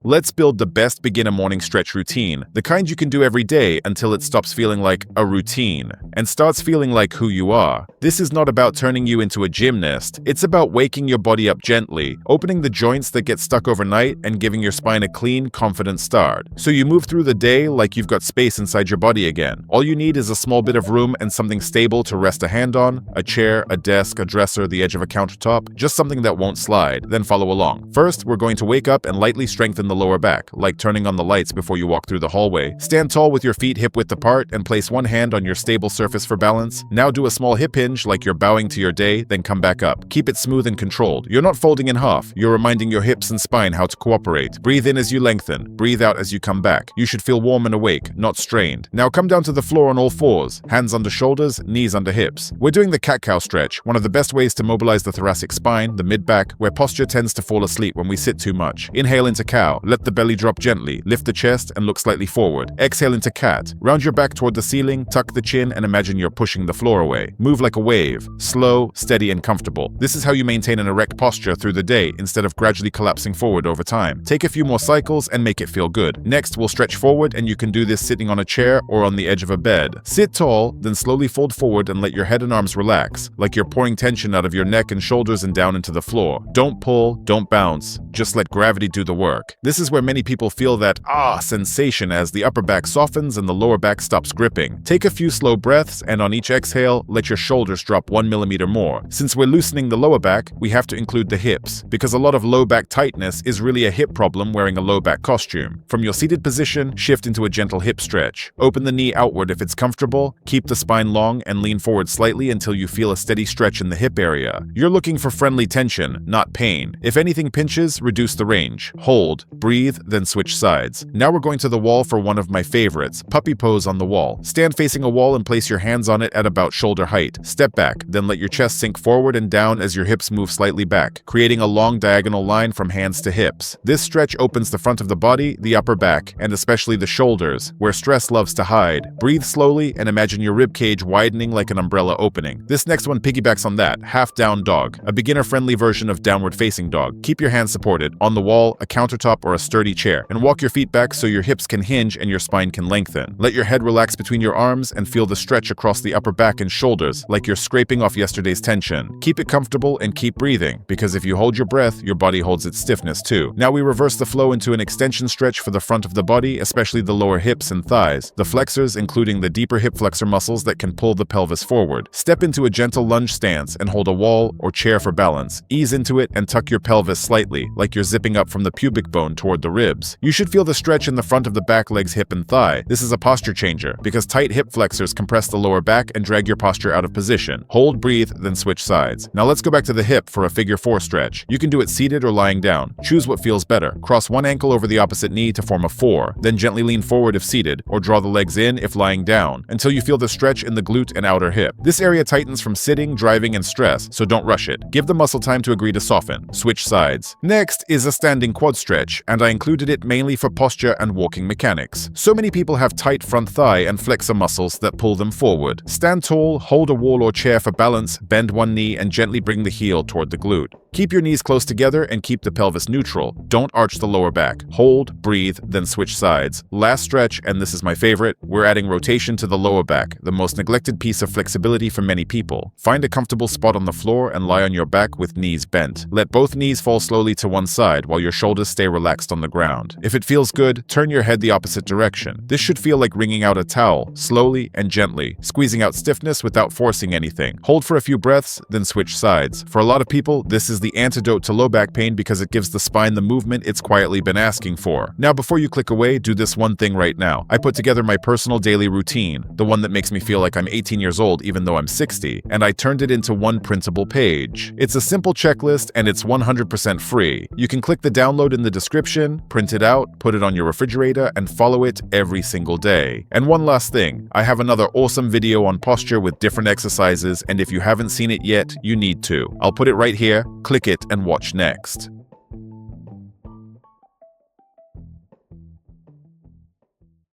Let's build the best beginner morning stretch routine, the kind you can do every day until it stops feeling like a routine and starts feeling like who you are. This is not about turning you into a gymnast. It's about waking your body up gently, opening the joints that get stuck overnight and giving your spine a clean, confident start. So you move through the day like you've got space inside your body again. All you need is a small bit of room and something stable to rest a hand on, a chair, a desk, a dresser, the edge of a countertop, just something that won't slide. Then follow along. First, we're going to wake up and lightly strengthen the lower back, like turning on the lights before you walk through the hallway. Stand tall with your feet hip-width apart and place one hand on your stable surface for balance. Now do a small hip hinge like you're bowing to your day, then come back up. Keep it smooth and controlled. You're not folding in half. You're reminding your hips and spine how to cooperate. Breathe in as you lengthen. Breathe out as you come back. You should feel warm and awake, not strained. Now come down to the floor on all fours, hands under shoulders, knees under hips. We're doing the cat-cow stretch, one of the best ways to mobilize the thoracic spine, the mid-back, where posture tends to fall asleep when we sit too much. Inhale into cow. Let the belly drop gently. Lift the chest and look slightly forward. Exhale into cat. Round your back toward the ceiling, tuck the chin, and imagine you're pushing the floor away. Move like a wave. Slow, steady, and comfortable. This is how you maintain an erect posture through the day instead of gradually collapsing forward over time. Take a few more cycles and make it feel good. Next, we'll stretch forward, and you can do this sitting on a chair or on the edge of a bed. Sit tall, then slowly fold forward and let your head and arms relax, like you're pouring tension out of your neck and shoulders and down into the floor. Don't pull, don't bounce. Just let gravity do the work. This is where many people feel that sensation as the upper back softens and the lower back stops gripping. Take a few slow breaths, and on each exhale, let your shoulders drop 1 millimeter more. Since we're loosening the lower back, we have to include the hips, because a lot of low back tightness is really a hip problem wearing a low back costume. From your seated position, shift into a gentle hip stretch. Open the knee outward if it's comfortable, keep the spine long, and lean forward slightly until you feel a steady stretch in the hip area. You're looking for friendly tension, not pain. If anything pinches, reduce the range. Hold, breathe, then switch sides. Now we're going to the wall for one of my favorites, puppy pose on the wall. Stand facing a wall and place your hands on it at about shoulder height. Step back, then let your chest sink forward and down as your hips move slightly back, creating a long diagonal line from hands to hips. This stretch opens the front of the body, the upper back, and especially the shoulders, where stress loves to hide. Breathe slowly and imagine your rib cage widening like an umbrella opening. This next one piggybacks on that, half down dog, a beginner-friendly version of downward facing dog. Keep your hands supported on the wall, a countertop, or a sturdy chair, and walk your feet back so your hips can hinge and your spine can lengthen. Let your head relax between your arms and feel the stretch across the upper back and shoulders, like you're scraping off yesterday's tension. Keep it comfortable and keep breathing, because if you hold your breath, your body holds its stiffness too. Now we reverse the flow into an extension stretch for the front of the body, especially the lower hips and thighs, the flexors including the deeper hip flexor muscles that can pull the pelvis forward. Step into a gentle lunge stance and hold a wall or chair for balance. Ease into it and tuck your pelvis slightly, like you're zipping up from the pubic bone toward the ribs. You should feel the stretch in the front of the back legs, hip, and thigh. This is a posture changer, because tight hip flexors compress the lower back and drag your posture out of position. Hold, breathe, then switch sides. Now let's go back to the hip for a figure 4 stretch. You can do it seated or lying down. Choose what feels better. Cross one ankle over the opposite knee to form a 4, then gently lean forward if seated, or draw the legs in if lying down, until you feel the stretch in the glute and outer hip. This area tightens from sitting, driving, and stress, so don't rush it. Give the muscle time to agree to soften. Switch sides. Next is a standing quad stretch, and I included it mainly for posture and walking mechanics. So many people have tight front thigh and flexor muscles that pull them forward. Stand tall, hold a wall or chair for balance, bend one knee, and gently bring the heel toward the glute. Keep your knees close together and keep the pelvis neutral. Don't arch the lower back. Hold, breathe, then switch sides. Last stretch, and this is my favorite, we're adding rotation to the lower back, the most neglected piece of flexibility for many people. Find a comfortable spot on the floor and lie on your back with knees bent. Let both knees fall slowly to one side while your shoulders stay relaxed on the ground. If it feels good, turn your head the opposite direction. This should feel like wringing out a towel, slowly and gently, squeezing out stiffness without forcing anything. Hold for a few breaths, then switch sides. For a lot of people, this is the antidote to low back pain because it gives the spine the movement it's quietly been asking for. Now, before you click away, do this one thing right now. I put together my personal daily routine, the one that makes me feel like I'm 18 years old even though I'm 60, and I turned it into one printable page. It's a simple checklist and it's 100% free. You can click the download in the description, print it out, put it on your refrigerator, and follow it every single day. And one last thing, I have another awesome video on posture with different exercises, and if you haven't seen it yet, you need to. I'll put it right here, click it, and watch next.